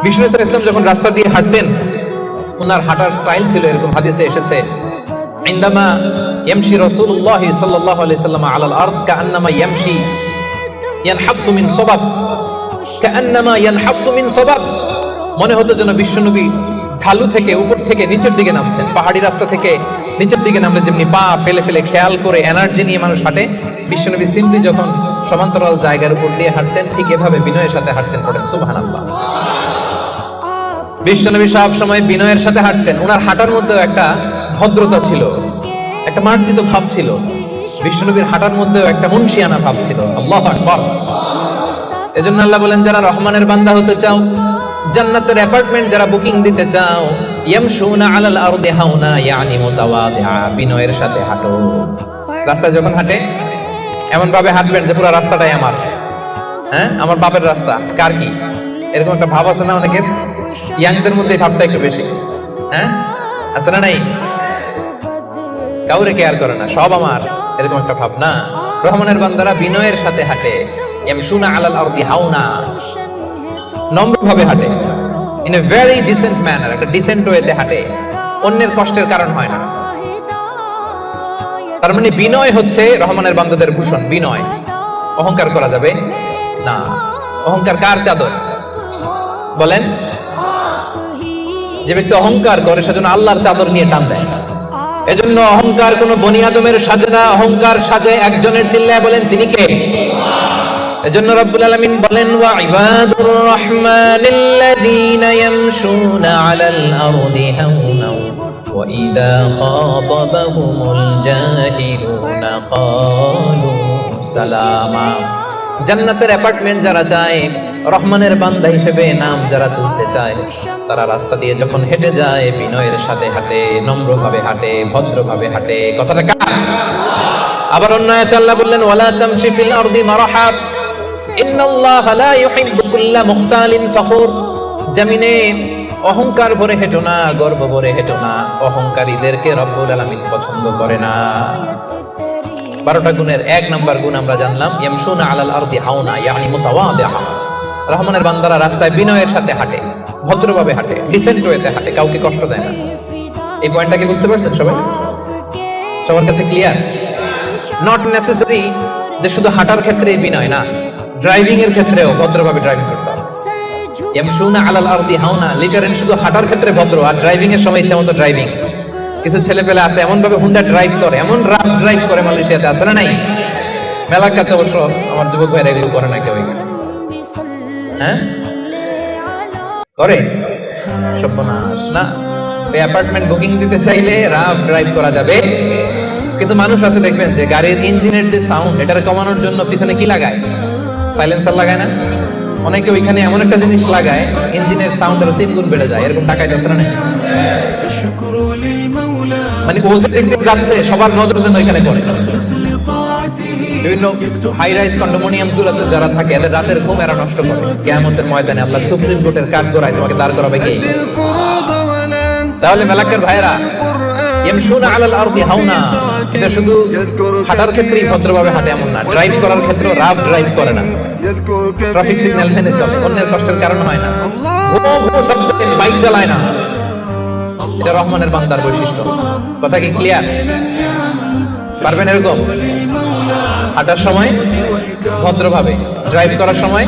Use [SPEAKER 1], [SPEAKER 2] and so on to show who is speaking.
[SPEAKER 1] বিষ্ণু ইসলাম যখন রাস্তা দিয়ে হাঁটতেন, ওনার হাঁটার স্টাইল ছিল এরকম, হাদিসে এসেছে ইনদামা ইয়ামশি রাসূলুল্লাহ সাল্লাল্লাহু আলাইহি সাল্লাম আলাল আরদ কাআন্নামা ইয়ামশি ইয়ানহাবতু মিন সাবাব, কাআন্নামা ইয়ানহাবতু মিন সাবাব। মনে হতো যেন বিশ্বনবী ঢালু থেকে উপর থেকে নিচের দিকে নামছেন। পাহাড়ি রাস্তা থেকে নিচের দিকে নামলে যেমনি পা ফেলে ফেলে খেয়াল করে এনার্জি নিয়ে মানুষ হাঁটে, বিশ্বনবী সিম্পলি যখন সমান্তরাল জায়গার উপর দিয়ে হাঁটতেন ঠিক এভাবে বিনয়ের সাথে হাঁটতেন। পড়েন সুবহানাল্লাহ। বিশ্বনবী সব সময় বিনয়ের সাথে হাঁটতেন। ওনার হাঁটার মধ্যেও একটা ভদ্রতা ছিল, একটা মার্জিত ভাব ছিল। বিশ্বনবীর হাঁটার মধ্যেও একটা মুনশিয়ানা ভাব ছিল। আল্লাহু আকবার। এজন্য আল্লাহ বলেন, যারা রহমানের বান্দা হতে চাও, জান্নাতের অ্যাপার্টমেন্ট যারা বুকিং দিতে চাও, ইয়ামশুনা আলাল আরদি হাওনা ইয়ানি মুতাওয়াদিআ, বিনয়ের সাথে হাঁটো। রাস্তায় যখন হাঁটে এমন ভাবে হাঁটবেন যে পুরো রাস্তাটাই আমার, হ্যাঁ আমার বাপের রাস্তা, কার কি, এরকম একটা ভাব আছে না অনেকের? ইয়াংদের মধ্যে এই ভাবটা একটু বেশি, হ্যাঁ আছে না? নাই, কাউরে কেয়ার করে না, সব আমার, এরকম একটা ভাব না। রহমানের বান্দারা বিনয়ের সাথে হাঁটে। ইয়ামশুনা আলাল আরদি হাওনা, নম্রভাবে হাঁটে, in a very dissent manner, একটা ডিসেন্ট ওয়েতে হাঁটে, অন্যের কষ্টের কারণ হয় না। তার মানে বিনয় হচ্ছে রহমানের বান্দাদের ভূষণ। বিনয়, অহংকার করা যাবে না। অহংকার কার চাদর বলেন? যে ব্যক্তি অহংকার করে সেজন্য আল্লাহর চাদর নিয়ে টান দেয়। এজন্য অহংকার কোন বনি আদমের সাজে না, অহংকার সাজে একজনের। চিল্লায় বলেন তিনি কে? এজন্য রব্বুল আলামিন বলেন, ওয়া ইবাদুর রহমানিল্লাযীনা ইয়ামশুনা আলাল আরদি হাওনা ওয়া ইযা খাতাবাহুমুল জাহিলুনা ক্বালু সালামা। জান্নাতের অ্যাপার্টমেন্ট যারা চায়, রহমানের বান্দা হিসেবে নাম যারা তুলতে চায়, তারা রাস্তা দিয়ে যখন হেঁটে যায় বিনয়ের সাথে হাঁটে, নম্রভাবে হাঁটে, ভদ্রভাবে হাঁটে। কথাটা কার? আবার অন্য আয়াতে আল্লাহ বললেন, ওয়ালা তামশি ফিল আরদি মারহা ইন্নাল্লাহা লা ইউহিব্বু কুল্লা মুখতালিন ফখুর। জমিনে অহংকার ভরে হেঁটো না, গর্ব ভরে হেঁটো না, অহংকারীদেরকে রব্বুল আলামিন পছন্দ করে না। 12টা গুণের 1 নাম্বার গুণ আমরা জানলাম, ইয়ামশুনা আলাল আরদি হাওনা ইয়ানি মুতাওয়াদিআ। রহমানের বান্দারা রাস্তায় বিনয়ের সাথে হাঁটে, ভদ্রভাবে হাঁটে, ডিসেন্ট ওয়েতে হাঁটে, কাউকে কষ্ট দেয় না। এই পয়েন্টটা কি বুঝতে পারছেন সবাই? সবার কাছে ক্লিয়ার? নট নেসেসারি যে শুধু হাঁটার ক্ষেত্রেই বিনয় না, ড্রাইভিং এর ক্ষেত্রেও ভদ্রভাবে ড্রাইভিং করতে হবে। ইয়ামশুনা আলাল আরদি হাওনা লিটারেলি শুধু হাঁটার ক্ষেত্রে ভদ্র, আর ড্রাইভিং এর সময় ইচ্ছা মতো ড্রাইভিং। কিছু ছেলে পেলে আছে এমন ভাবে হুন্ডা ড্রাইভ করে, এমন রাফ ড্রাইভ করে, মালয়েশিয়াতে আছে না? নাই, মেলাকাতে অবশ্য আমার যুবক ভাইরা এগুলো করে না কেউ। হ্যাঁ করে, সর্বনাশ না। ওই অ্যাপার্টমেন্ট বুকিং দিতে চাইলে রাফ ড্রাইভ করা যাবে। কিছু মানুষ আছে দেখবেন যে গাড়ির ইঞ্জিনের যে সাউন্ড, এটার কমানোর জন্য পিছনে কি লাগায়? সাইলেন্সার লাগায় না? অনেকে ওইখানে এমন একটা জিনিস লাগায়, ইঞ্জিনের সাউন্ড আরো 3 গুণ বেড়ে যায়। এরকম টাকায় যাচ্ছে না? মানে যাচ্ছে, সবার নজর যেন ওইখানে পড়ে। বিভিন্ন হাই রাইজ কন্ডোমিনিয়ামস গুলোতে যারা থাকে, এদের রাতের ঘুম এরা নষ্ট করে। কিয়ামতের ময়দানে আল্লাহ সুপ্রিম কোর্টের কাঠ গড়ায় তোমাকে দাঁড় করাবে কে? তাহলে মেলাকার ভাইরা, ইয়ামশুনা আলাল আরদি হাওনা, এটা শুধু হাঁটার ক্ষেত্রেই ভদ্রভাবে হাঁটে এমন না, ড্রাইভ করার ক্ষেত্রেও রাফ ড্রাইভ করে না, ট্রাফিক সিগন্যাল মেনে চলে, অন্যের কষ্টের কারণ হয় না, বাইক চালায় না। এটা রহমানের বান্দার বৈশিষ্ট্য। কথা কি ক্লিয়ার? পারবেন এরকম হাঁটার সময় ভদ্রভাবে, ড্রাইভ করার সময়